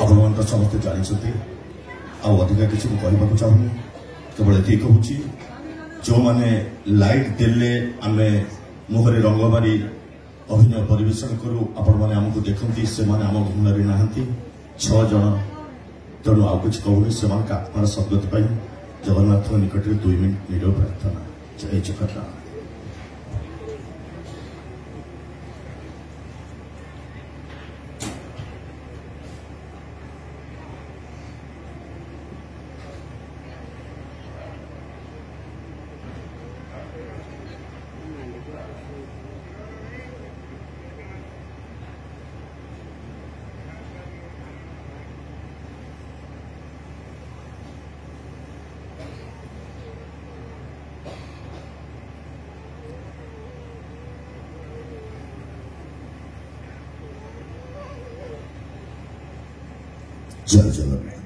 आपण समस्ते जानते अधिका किसी कहवाक चाहूनी केवल ये कहूँ जो मैंने लाइट देले आम मुहरे रंग मारी अभिनय परिवेशन करूँ आपण मैंने आमको देखती से आम घुमरे ना 6 जन तेणु आउ कुछ कहूनी से आत्मार सद्गति जगन्नाथ निकट में 2 मिनिट निरव प्रार्थना। जय जगन्नाथ। जय जगन्नाथ।